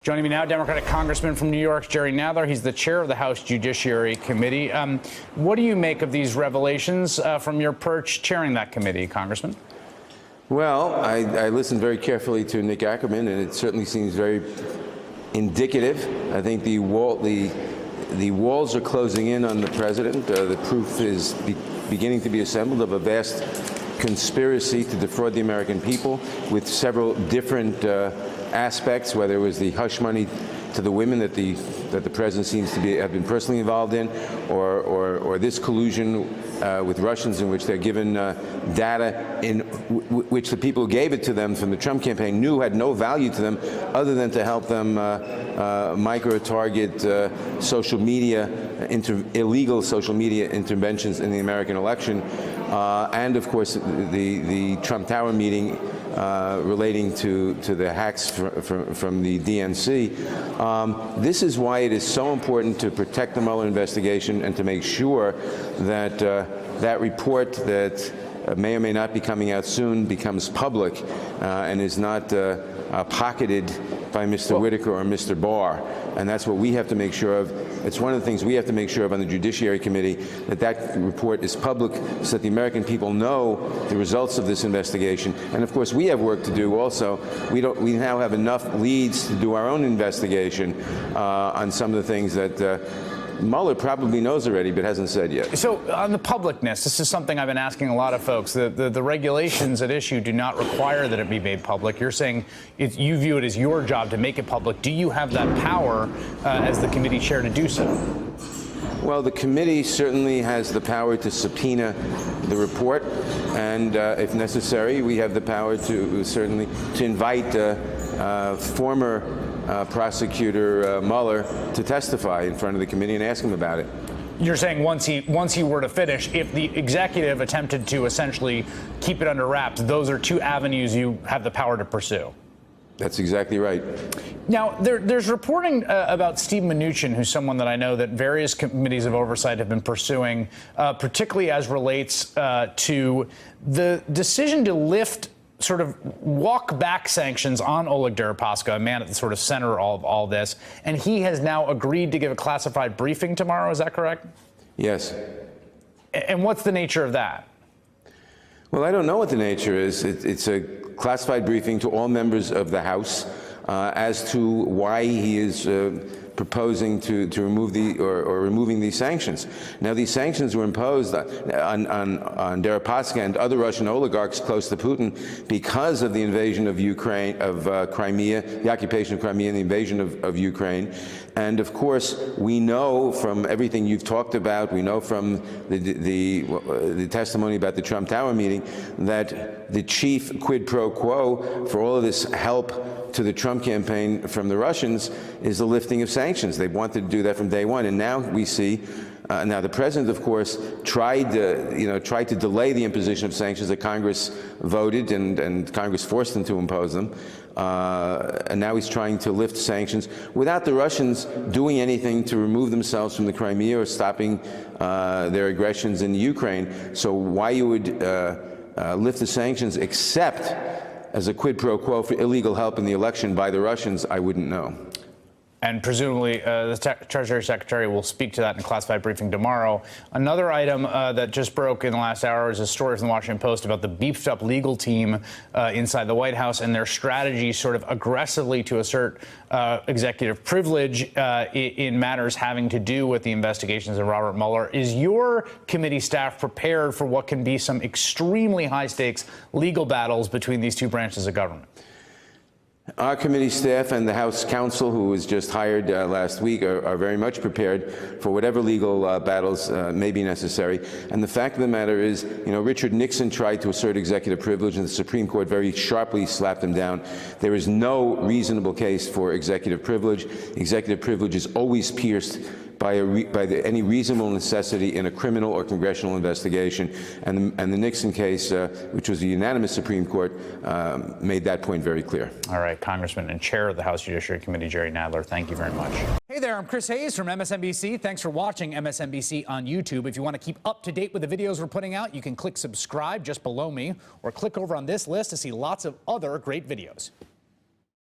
Joining me now, Democratic Congressman from New York, Jerry Nadler. He's the chair of the House Judiciary Committee. What do you make of these revelations from your perch chairing that committee, Congressman? Well, I listened very carefully to Nick Ackerman, and it certainly seems very indicative. I think the walls are closing in on the president. The proof is beginning to be assembled of a vast conspiracy to defraud the American people with several different aspects, whether it was the hush money to the women that the president seems to have been personally involved in, or this collusion with Russians in which they're given data in which the people who gave it to them from the Trump campaign knew had no value to them other than to help them micro-target social media, illegal social media interventions in the American election, and of course the Trump Tower meeting relating to the hacks from the DNC. This is why it is so important to protect the Mueller investigation and to make sure that that report that may or may not be coming out soon becomes public and is not pocketed by Mr. Whitaker or Mr. Barr. And that's what we have to make sure of. It's one of the things we have to make sure of on the Judiciary Committee, that report is public so that the American people know the results of this investigation. And of course, we have work to do also. We now have enough leads to do our own investigation on some of the things that Mueller probably knows already, but hasn't said yet. So on the publicness, this is something I've been asking a lot of folks. The regulations at issue do not require that it be made public. You're saying you view it as your job to make it public. Do you have that power as the committee chair to do so? Well, the committee certainly has the power to subpoena the report, and if necessary, we have the power to certainly invite former prosecutor Mueller to testify in front of the committee and ask him about it. You're saying once he were to finish, if the executive attempted to essentially keep it under wraps, those are two avenues you have the power to pursue. That's exactly right. Now, there's reporting about Steve Mnuchin, who's someone that I know that various committees of oversight have been pursuing, particularly as relates to the decision to lift sort of walk back sanctions on Oleg Deripaska, a man at the sort of center of all this. And he has now agreed to give a classified briefing tomorrow. Is that correct? Yes. And what's the nature of that? Well, I don't know what the nature is. It's a classified briefing to all members of the House as to why he is proposing to remove or removing these sanctions. Now, these sanctions were imposed on Deripaska and other Russian oligarchs close to Putin because of the invasion of Ukraine, of Crimea, the occupation of Crimea and the invasion of Ukraine. And of course, we know from everything you've talked about, we know from the testimony about the Trump Tower meeting, that the chief quid pro quo for all of this help to the Trump campaign from the Russians is the lifting of sanctions. They wanted to do that from day one, and now we see. Now the president, of course, tried to delay the imposition of sanctions that Congress voted, and Congress forced him to impose them. And now he's trying to lift sanctions without the Russians doing anything to remove themselves from the Crimea or stopping their aggressions in Ukraine. So why you would lift the sanctions except as a quid pro quo for illegal help in the election by the Russians, I wouldn't know. And presumably the Treasury Secretary will speak to that in a classified briefing tomorrow. Another item that just broke in the last hour is a story from the Washington Post about the beefed-up legal team inside the White House and their strategy sort of aggressively to assert executive privilege in matters having to do with the investigations of Robert Mueller. Is your committee staff prepared for what can be some extremely high-stakes legal battles between these two branches of government? Our committee staff and the House counsel, who was just hired last week, are very much prepared for whatever legal battles may be necessary. And the fact of the matter is, Richard Nixon tried to assert executive privilege, and the Supreme Court very sharply slapped him down. There is no reasonable case for executive privilege. Executive privilege is always pierced by any reasonable necessity in a criminal or congressional investigation. And the Nixon case, which was a unanimous Supreme Court, made that point very clear. All right, Congressman and Chair of the House Judiciary Committee, Jerry Nadler, thank you very much. Hey there, I'm Chris Hayes from MSNBC. Thanks for watching MSNBC on YouTube. If you want to keep up to date with the videos we're putting out, you can click subscribe just below me, or click over on this list to see lots of other great videos.